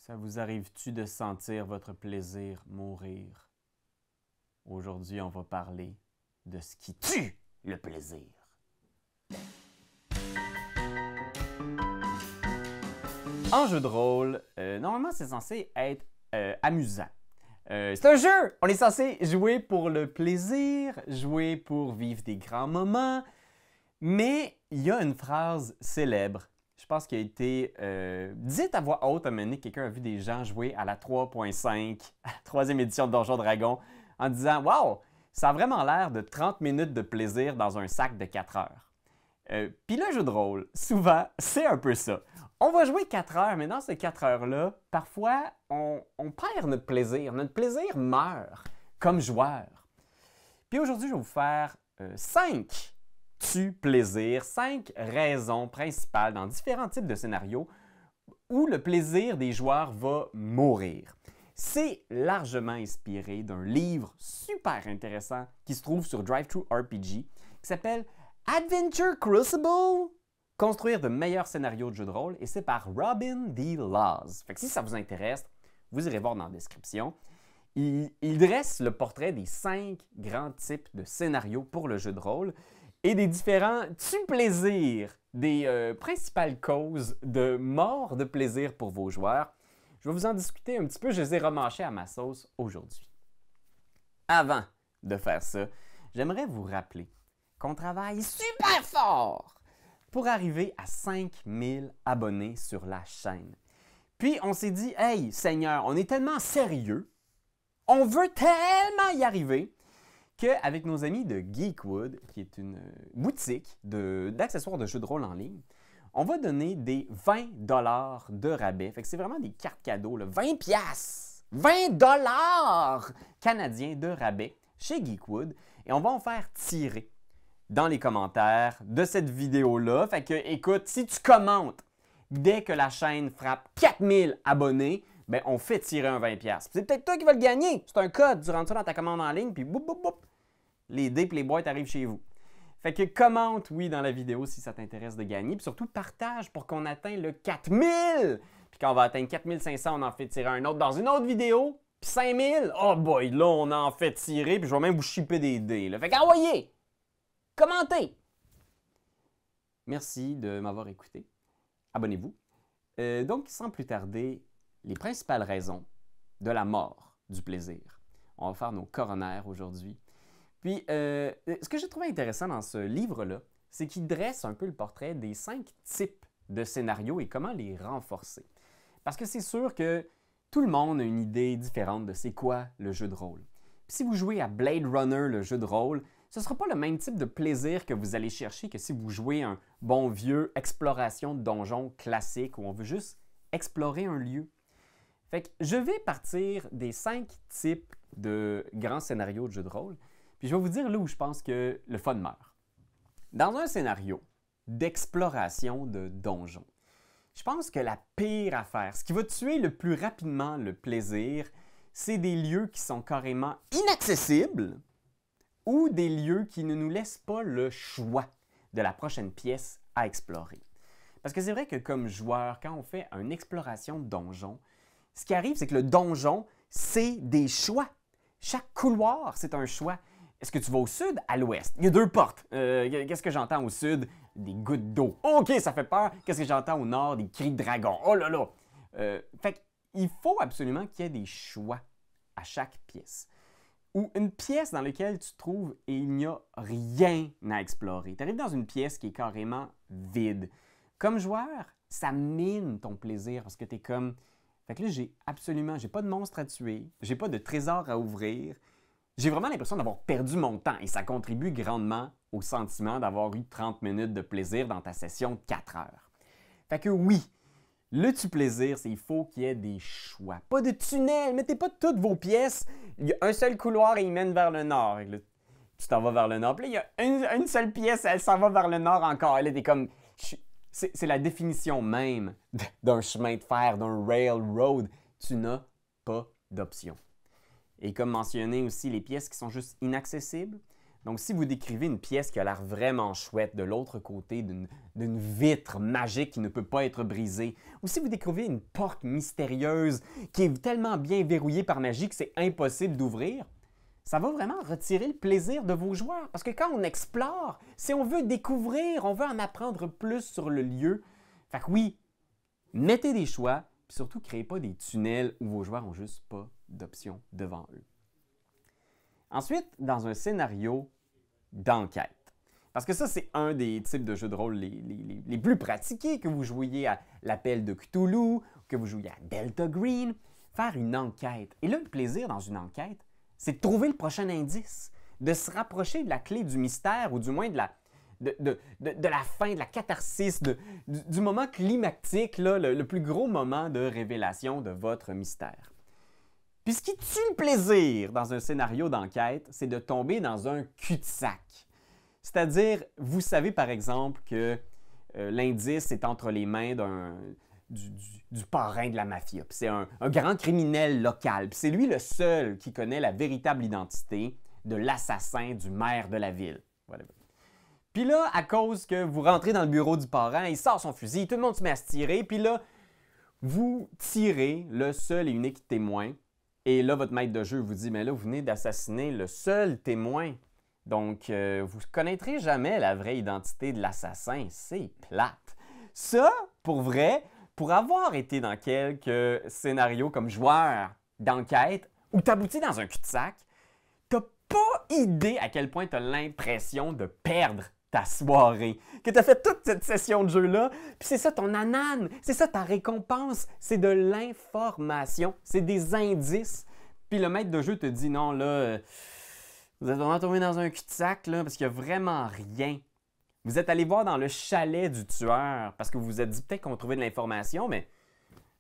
Ça vous arrive-tu de sentir votre plaisir mourir? Aujourd'hui, on va parler de ce qui tue le plaisir. En jeu de rôle, normalement, c'est censé être amusant. C'est un jeu! On est censé jouer pour le plaisir, jouer pour vivre des grands moments, mais il y a une phrase célèbre, je pense qu'elle a été dite à voix haute à un moment donné, quelqu'un a vu des gens jouer à la 3.5, à la troisième édition de Donjons Dragons, en disant « Wow, ça a vraiment l'air de 30 minutes de plaisir dans un sac de 4 heures. » Puis le jeu de rôle, souvent, c'est un peu ça. On va jouer 4 heures, mais dans ces 4 heures-là, parfois, on perd notre plaisir. Notre plaisir meurt comme joueur. Puis aujourd'hui, je vais vous faire 5 plaisir, 5 raisons principales dans différents types de scénarios où le plaisir des joueurs va mourir. C'est largement inspiré d'un livre super intéressant qui se trouve sur DriveThruRPG qui s'appelle Adventure Crucible, construire de meilleurs scénarios de jeux de rôle, et c'est par Robin D. Laws. Fait que si ça vous intéresse, vous irez voir dans la description. Il dresse le portrait des 5 grands types de scénarios pour le jeu de rôle et des différents plaisirs, des principales causes de mort de plaisir pour vos joueurs. Je vais vous en discuter un petit peu, je les ai remâchés à ma sauce aujourd'hui. Avant de faire ça, j'aimerais vous rappeler qu'on travaille super fort pour arriver à 5000 abonnés sur la chaîne. Puis on s'est dit, hey Seigneur, on est tellement sérieux, on veut tellement y arriver, qu'avec nos amis de Geekwood, qui est une boutique d'accessoires de jeux de rôle en ligne, on va donner des 20 $ de rabais. Fait que c'est vraiment des cartes cadeaux, là, 20 piastres, 20 $ canadiens de rabais chez Geekwood, et on va en faire tirer dans les commentaires de cette vidéo-là. Fait que, écoute, si tu commentes dès que la chaîne frappe 4000 abonnés, ben on fait tirer un 20 $. C'est peut-être toi qui vas le gagner. C'est un code. Tu rentres ça dans ta commande en ligne, puis boum, boum, boum, les dés et les boîtes arrivent chez vous. Fait que commente, oui, dans la vidéo si ça t'intéresse de gagner. Puis surtout, partage pour qu'on atteigne le 4000. Puis quand on va atteindre 4500, on en fait tirer un autre dans une autre vidéo. Puis 5000, oh boy, là, on en fait tirer. Puis je vais même vous shipper des dés. Là. Fait qu'envoyez! Commentez! Merci de m'avoir écouté. Abonnez-vous. Donc, sans plus tarder, les principales raisons de la mort du plaisir. On va faire nos coronaires aujourd'hui. Puis, ce que j'ai trouvé intéressant dans ce livre-là, c'est qu'il dresse un peu le portrait des 5 types de scénarios et comment les renforcer. Parce que c'est sûr que tout le monde a une idée différente de c'est quoi le jeu de rôle. Puis si vous jouez à Blade Runner, le jeu de rôle, ce ne sera pas le même type de plaisir que vous allez chercher que si vous jouez un bon vieux exploration de donjon classique où on veut juste explorer un lieu. Fait que je vais partir des 5 types de grands scénarios de jeux de rôle, puis je vais vous dire là où je pense que le fun meurt. Dans un scénario d'exploration de donjon, je pense que la pire affaire, ce qui va tuer le plus rapidement le plaisir, c'est des lieux qui sont carrément inaccessibles ou des lieux qui ne nous laissent pas le choix de la prochaine pièce à explorer. Parce que c'est vrai que comme joueur, quand on fait une exploration de donjon, ce qui arrive, c'est que le donjon, c'est des choix. Chaque couloir, c'est un choix. Est-ce que tu vas au sud, à l'ouest? Il y a 2 portes. Qu'est-ce que j'entends au sud? Des gouttes d'eau. OK, ça fait peur. Qu'est-ce que j'entends au nord? Des cris de dragon. Oh là là! Fait qu'il faut absolument qu'il y ait des choix à chaque pièce. Ou une pièce dans laquelle tu te trouves et il n'y a rien à explorer. Tu arrives dans une pièce qui est carrément vide. Comme joueur, ça mine ton plaisir parce que tu es comme... Fait que là, j'ai pas de monstre à tuer, j'ai pas de trésor à ouvrir. J'ai vraiment l'impression d'avoir perdu mon temps et ça contribue grandement au sentiment d'avoir eu 30 minutes de plaisir dans ta session de 4 heures. Fait que oui, le plaisir, c'est qu'il faut qu'il y ait des choix. Pas de tunnel, mettez pas toutes vos pièces. Il y a un seul couloir et il mène vers le nord. Là, tu t'en vas vers le nord. Puis là, il y a une seule pièce, elle s'en va vers le nord encore. Elle est comme... C'est la définition même d'un chemin de fer, d'un railroad. Tu n'as pas d'option. Et comme mentionné aussi, les pièces qui sont juste inaccessibles, Donc, si vous décrivez une pièce qui a l'air vraiment chouette de l'autre côté d'une vitre magique qui ne peut pas être brisée, ou si vous décrivez une porte mystérieuse qui est tellement bien verrouillée par magie que c'est impossible d'ouvrir, ça va vraiment retirer le plaisir de vos joueurs. Parce que quand on explore, si on veut découvrir, on veut en apprendre plus sur le lieu. Fait que oui, mettez des choix, puis surtout, créez pas des tunnels où vos joueurs n'ont juste pas d'options devant eux. Ensuite, dans un scénario d'enquête. Parce que ça, c'est un des types de jeux de rôle les plus pratiqués, que vous jouiez à l'Appel de Cthulhu, que vous jouiez à Delta Green, faire une enquête. Et là, le plaisir dans une enquête, c'est de trouver le prochain indice, de se rapprocher de la clé du mystère, ou du moins de la fin, de la catharsis, du moment climactique, là, le plus gros moment de révélation de votre mystère. Puis ce qui tue le plaisir dans un scénario d'enquête, c'est de tomber dans un cul-de-sac. C'est-à-dire, vous savez par exemple que l'indice est entre les mains du parrain de la mafia. C'est un grand criminel local. C'est lui le seul qui connaît la véritable identité de l'assassin du maire de la ville. Voilà. Puis là, à cause que vous rentrez dans le bureau du parrain, il sort son fusil, tout le monde se met à se tirer, puis là, vous tirez le seul et unique témoin. Et là, votre maître de jeu vous dit, mais là, vous venez d'assassiner le seul témoin. Donc, vous ne connaîtrez jamais la vraie identité de l'assassin. C'est plate. Ça, pour vrai, pour avoir été dans quelques scénarios comme joueur d'enquête où tu aboutis dans un cul-de-sac, tu n'as pas idée à quel point tu as l'impression de perdre ta soirée, que tu as fait toute cette session de jeu-là, puis c'est ça ton anane, c'est ça ta récompense, c'est de l'information, c'est des indices. Puis le maître de jeu te dit, non, là, vous êtes vraiment tombé dans un cul-de-sac, là, parce qu'il n'y a vraiment rien. Vous êtes allé voir dans le chalet du tueur, parce que vous vous êtes dit peut-être qu'on trouvait de l'information, mais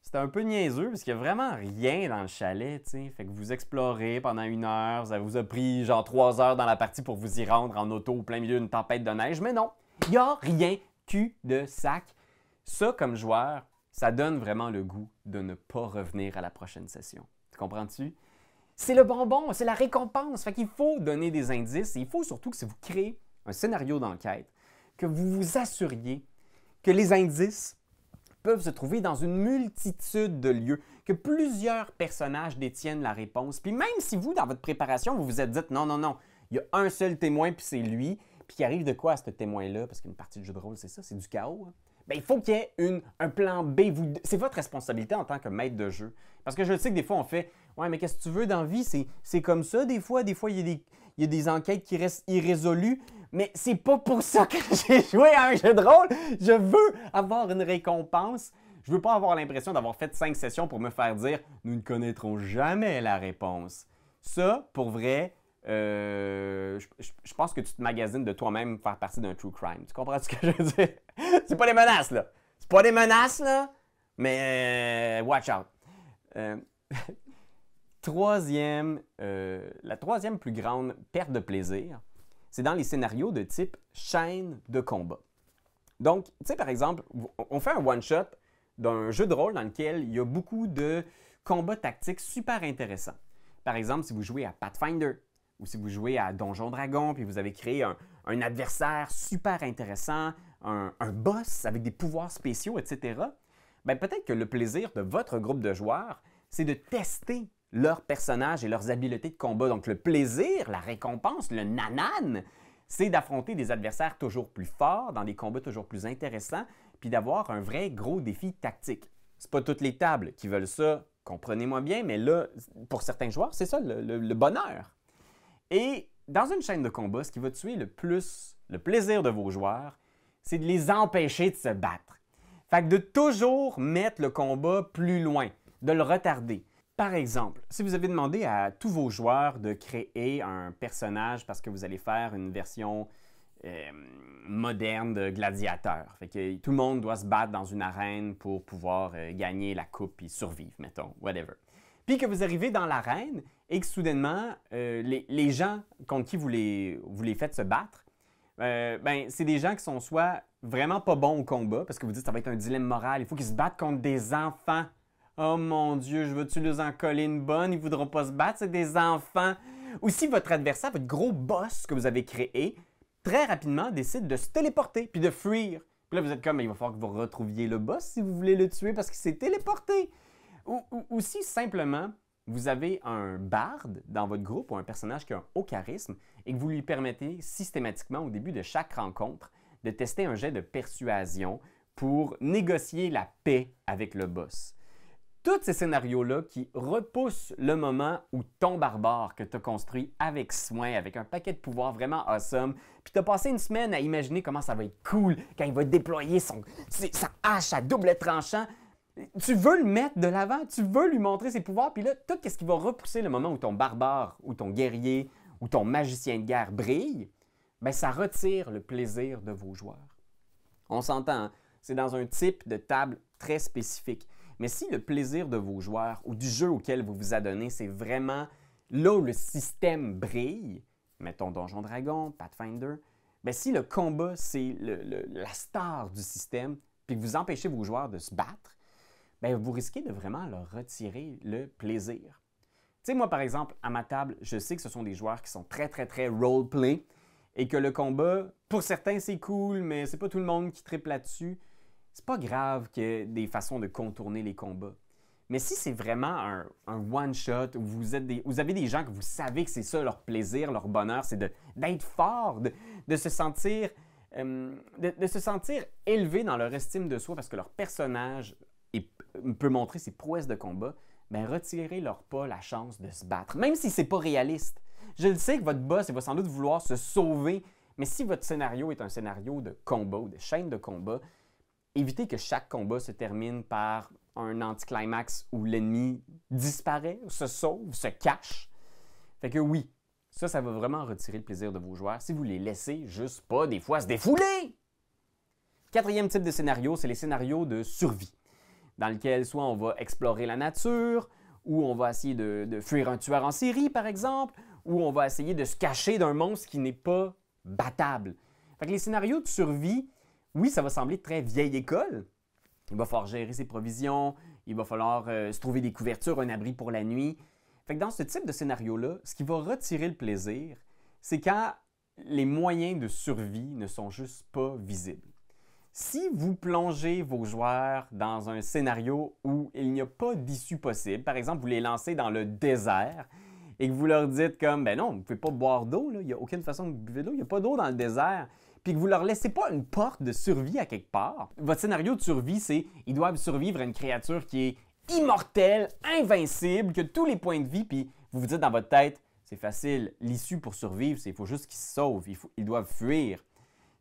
c'était un peu niaiseux, parce qu'il n'y a vraiment rien dans le chalet, tu sais. Fait que vous explorez pendant 1 heure, ça vous a pris genre 3 heures dans la partie pour vous y rendre en auto au plein milieu d'une tempête de neige, mais non, il n'y a rien, cul-de-sac. Ça, comme joueur, ça donne vraiment le goût de ne pas revenir à la prochaine session. Tu comprends-tu? C'est le bonbon, c'est la récompense. Fait qu'il faut donner des indices et il faut surtout que si vous créez un scénario d'enquête, que vous vous assuriez que les indices peuvent se trouver dans une multitude de lieux, que plusieurs personnages détiennent la réponse. Puis même si vous, dans votre préparation, vous vous êtes dit « Non, non, non, il y a un seul témoin, puis c'est lui. » Puis il arrive de quoi à ce témoin-là? Parce qu'une partie de jeu de rôle, c'est ça, c'est du chaos. Hein? Bien, il faut qu'il y ait un plan B. C'est votre responsabilité en tant que maître de jeu. Parce que je sais que des fois, on fait « Ouais, mais qu'est-ce que tu veux dans la vie? C'est comme ça des fois. Des fois, il y a des enquêtes qui restent irrésolues. » Mais c'est pas pour ça que j'ai joué à un jeu de rôle. Je veux avoir une récompense. Je veux pas avoir l'impression d'avoir fait 5 sessions pour me faire dire « Nous ne connaîtrons jamais la réponse. » Ça, pour vrai, je pense que tu te magasines de toi-même faire partie d'un true crime. Tu comprends ce que je veux dire? C'est pas des menaces, là. C'est pas des menaces, là. Mais watch out. La troisième plus grande perte de plaisir, c'est dans les scénarios de type chaîne de combat. Donc, tu sais, par exemple, on fait un one-shot d'un jeu de rôle dans lequel il y a beaucoup de combats tactiques super intéressants. Par exemple, si vous jouez à Pathfinder ou si vous jouez à Donjon Dragon puis vous avez créé un adversaire super intéressant, un boss avec des pouvoirs spéciaux, etc., bien, peut-être que le plaisir de votre groupe de joueurs, c'est de tester leurs personnages et leurs habiletés de combat. Donc, le plaisir, la récompense, le nanan, c'est d'affronter des adversaires toujours plus forts, dans des combats toujours plus intéressants, puis d'avoir un vrai gros défi tactique. C'est pas toutes les tables qui veulent ça, comprenez-moi bien, mais là, pour certains joueurs, c'est ça le bonheur. Et dans une chaîne de combat, ce qui va tuer le plus le plaisir de vos joueurs, c'est de les empêcher de se battre. Fait que de toujours mettre le combat plus loin, de le retarder. Par exemple, si vous avez demandé à tous vos joueurs de créer un personnage parce que vous allez faire une version moderne de gladiateur, fait que tout le monde doit se battre dans une arène pour pouvoir gagner la coupe et survivre, mettons, whatever. Puis que vous arrivez dans l'arène et que soudainement, les gens contre qui vous les faites se battre, ben, c'est des gens qui sont soit vraiment pas bons au combat, parce que vous dites que ça va être un dilemme moral, il faut qu'ils se battent contre des enfants. Oh mon Dieu, je veux-tu leur en coller une bonne? Ils ne voudront pas se battre, c'est des enfants. Ou si votre adversaire, votre gros boss que vous avez créé, très rapidement décide de se téléporter puis de fuir. Puis là, vous êtes comme, il va falloir que vous retrouviez le boss si vous voulez le tuer parce qu'il s'est téléporté. Ou si simplement, vous avez un barde dans votre groupe ou un personnage qui a un haut charisme et que vous lui permettez systématiquement au début de chaque rencontre de tester un jet de persuasion pour négocier la paix avec le boss. Tous ces scénarios-là qui repoussent le moment où ton barbare que tu as construit avec soin, avec un paquet de pouvoirs vraiment awesome, puis tu as passé une semaine à imaginer comment ça va être cool quand il va déployer sa hache à double tranchant. Tu veux le mettre de l'avant, tu veux lui montrer ses pouvoirs, puis là, tout ce qui va repousser le moment où ton barbare, ou ton guerrier, ou ton magicien de guerre brille, bien, ça retire le plaisir de vos joueurs. On s'entend, hein? C'est dans un type de table très spécifique. Mais si le plaisir de vos joueurs ou du jeu auquel vous vous adonnez, c'est vraiment là où le système brille, mettons Donjon Dragon, Pathfinder, bien, si le combat, c'est la star du système, puis que vous empêchez vos joueurs de se battre, bien, vous risquez de vraiment leur retirer le plaisir. Tu sais, moi, par exemple, à ma table, je sais que ce sont des joueurs qui sont très, très, très roleplay et que le combat, pour certains, c'est cool, mais c'est pas tout le monde qui triple là-dessus. C'est pas grave qu'il y ait des façons de contourner les combats. Mais si c'est vraiment un one-shot où vous avez des gens que vous savez que c'est ça leur plaisir, leur bonheur, c'est d'être fort, de se sentir élevé dans leur estime de soi parce que leur personnage peut montrer ses prouesses de combat, bien, retirez-leur pas la chance de se battre, même si c'est pas réaliste. Je le sais que votre boss il va sans doute vouloir se sauver, mais si votre scénario est un scénario de combat ou de chaîne de combat, évitez que chaque combat se termine par un anticlimax où l'ennemi disparaît, se sauve, se cache. Fait que oui, ça va vraiment retirer le plaisir de vos joueurs si vous les laissez juste pas des fois se défouler. Quatrième type de scénario, c'est les scénarios de survie, dans lequel soit on va explorer la nature, ou on va essayer de fuir un tueur en série, par exemple, ou on va essayer de se cacher d'un monstre qui n'est pas battable. Fait que les scénarios de survie, oui, ça va sembler très vieille école. Il va falloir gérer ses provisions, il va falloir se trouver des couvertures, un abri pour la nuit. Fait que dans ce type de scénario-là, ce qui va retirer le plaisir, c'est quand les moyens de survie ne sont juste pas visibles. Si vous plongez vos joueurs dans un scénario où il n'y a pas d'issue possible, par exemple, vous les lancez dans le désert et que vous leur dites comme, ben non, vous ne pouvez pas boire d'eau, il n'y a aucune façon de boire d'eau, il n'y a pas d'eau dans le désert, puis que vous ne leur laissez pas une porte de survie à quelque part. Votre scénario de survie, c'est ils doivent survivre à une créature qui est immortelle, invincible, qui a tous les points de vie, puis vous vous dites dans votre tête, c'est facile, l'issue pour survivre, c'est il faut juste qu'ils se sauvent, ils doivent fuir.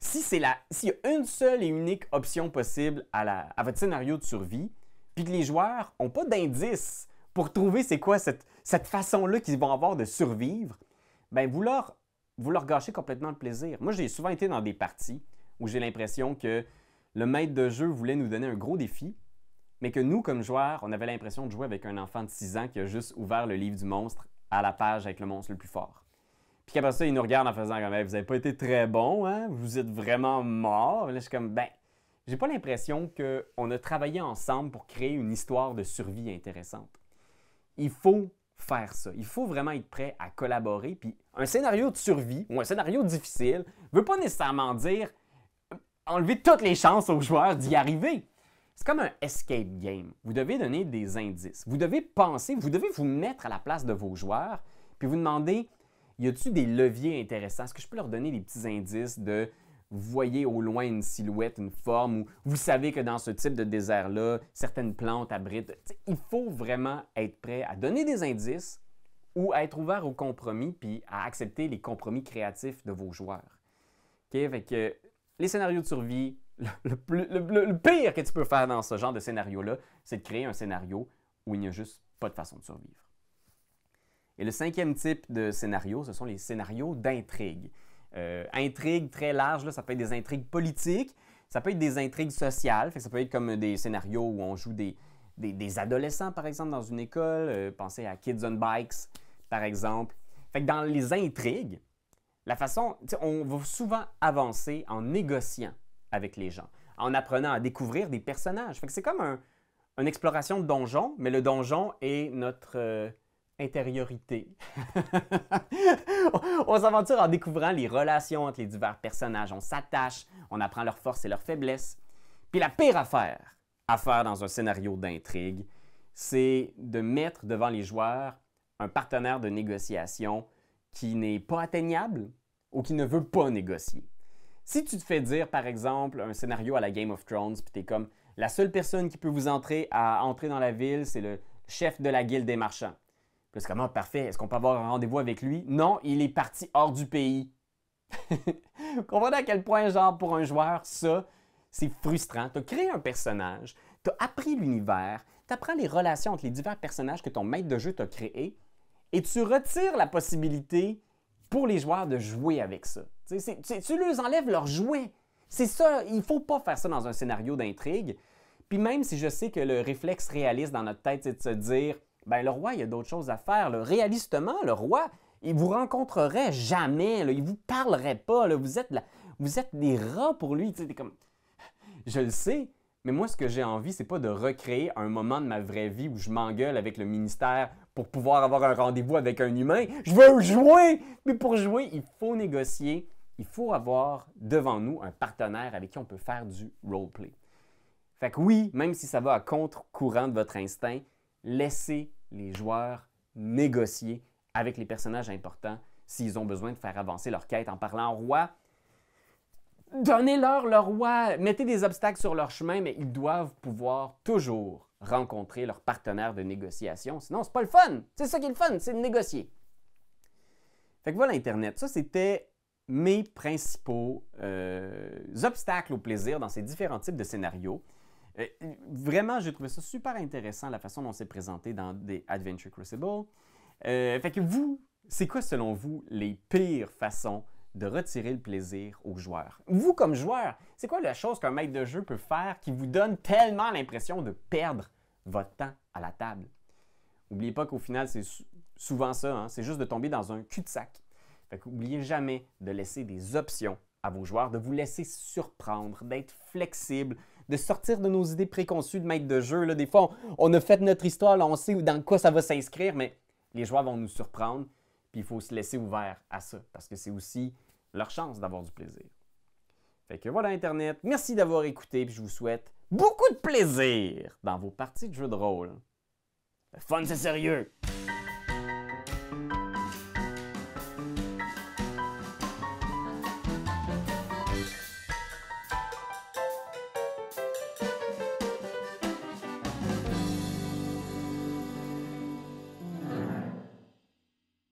S'il y a une seule et unique option possible à votre scénario de survie, puis que les joueurs n'ont pas d'indice pour trouver c'est quoi cette façon-là qu'ils vont avoir de survivre, bien vous leur gâchez complètement le plaisir. Moi, j'ai souvent été dans des parties où j'ai l'impression que le maître de jeu voulait nous donner un gros défi, mais que nous, comme joueurs, on avait l'impression de jouer avec un enfant de 6 ans qui a juste ouvert le livre du monstre à la page avec le monstre le plus fort. Puis qu'après ça, il nous regarde en faisant comme « Vous n'avez pas été très bon, hein? Vous êtes vraiment mort. » Là, je suis comme « Ben, j'ai pas l'impression qu'on a travaillé ensemble pour créer une histoire de survie intéressante. » Il faut faire ça. Il faut vraiment être prêt à collaborer. Puis un scénario de survie ou un scénario difficile ne veut pas nécessairement dire enlever toutes les chances aux joueurs d'y arriver. C'est comme un escape game. Vous devez donner des indices. Vous devez penser, vous devez vous mettre à la place de vos joueurs puis vous demander, y a-t-il des leviers intéressants? Est-ce que je peux leur donner des petits indices de vous voyez au loin une silhouette, une forme, ou vous savez que dans ce type de désert-là, certaines plantes abritent. Il faut vraiment être prêt à donner des indices ou à être ouvert au compromis puis à accepter les compromis créatifs de vos joueurs. Okay? Fait que les scénarios de survie, le pire que tu peux faire dans ce genre de scénario-là, c'est de créer un scénario où il n'y a juste pas de façon de survivre. Et le cinquième type de scénario, ce sont les scénarios d'intrigue. Intrigues très larges, là, ça peut être des intrigues politiques, ça peut être des intrigues sociales, ça peut être comme des scénarios où on joue des adolescents, par exemple, dans une école. Pensez à Kids on Bikes, par exemple. Fait que dans les intrigues, la façon, on va souvent avancer en négociant avec les gens, en apprenant à découvrir des personnages. Fait que c'est comme une exploration de donjon, mais le donjon est intériorité. On s'aventure en découvrant les relations entre les divers personnages. On s'attache, on apprend leurs forces et leurs faiblesses. Puis la pire affaire à faire dans un scénario d'intrigue, c'est de mettre devant les joueurs un partenaire de négociation qui n'est pas atteignable ou qui ne veut pas négocier. Si tu te fais dire, par exemple, un scénario à la Game of Thrones, puis tu es comme la seule personne qui peut vous entrer dans la ville, c'est le chef de la guilde des marchands. Puis c'est comme, parfait, est-ce qu'on peut avoir un rendez-vous avec lui? Non, il est parti hors du pays. Vous comprenez à quel point, genre, pour un joueur, ça, c'est frustrant. Tu as créé un personnage, tu as appris l'univers, tu apprends les relations entre les divers personnages que ton maître de jeu t'a créés, et tu retires la possibilité pour les joueurs de jouer avec ça. Tu leur enlèves leur jouet. C'est ça, il ne faut pas faire ça dans un scénario d'intrigue. Puis même si je sais que le réflexe réaliste dans notre tête, c'est de se dire, ben le roi, il y a d'autres choses à faire. Là. Réalistement, le roi, il vous rencontrerait jamais, là, il vous parlerait pas. Là. Vous êtes des rats pour lui. Comme... Je le sais, mais moi, ce que j'ai envie, c'est pas de recréer un moment de ma vraie vie où je m'engueule avec le ministère pour pouvoir avoir un rendez-vous avec un humain. Je veux jouer! Mais pour jouer, il faut négocier. Il faut avoir devant nous un partenaire avec qui on peut faire du roleplay. Fait que oui, même si ça va à contre-courant de votre instinct, laissez les joueurs négocier avec les personnages importants s'ils ont besoin de faire avancer leur quête en parlant au roi. Donnez-leur le roi, mettez des obstacles sur leur chemin, mais ils doivent pouvoir toujours rencontrer leur partenaire de négociation. Sinon, c'est pas le fun. C'est ça qui est le fun, c'est de négocier. Fait que voilà Internet. Ça, c'était mes principaux obstacles au plaisir dans ces différents types de scénarios. Vraiment, j'ai trouvé ça super intéressant, la façon dont c'est présenté dans des Adventure Crucible. Fait que vous, c'est quoi selon vous les pires façons de retirer le plaisir aux joueurs? Vous, comme joueur, c'est quoi la chose qu'un maître de jeu peut faire qui vous donne tellement l'impression de perdre votre temps à la table? N'oubliez pas qu'au final, c'est souvent ça, hein? C'est juste de tomber dans un cul-de-sac. Fait qu'oubliez jamais de laisser des options à vos joueurs, de vous laisser surprendre, d'être flexible, de sortir de nos idées préconçues de maître de jeu. Là, des fois, on a fait notre histoire, là, on sait dans quoi ça va s'inscrire, mais les joueurs vont nous surprendre, puis il faut se laisser ouvert à ça, parce que c'est aussi leur chance d'avoir du plaisir. Fait que voilà Internet, merci d'avoir écouté, puis je vous souhaite beaucoup de plaisir dans vos parties de jeux de rôle. Le fun, c'est sérieux!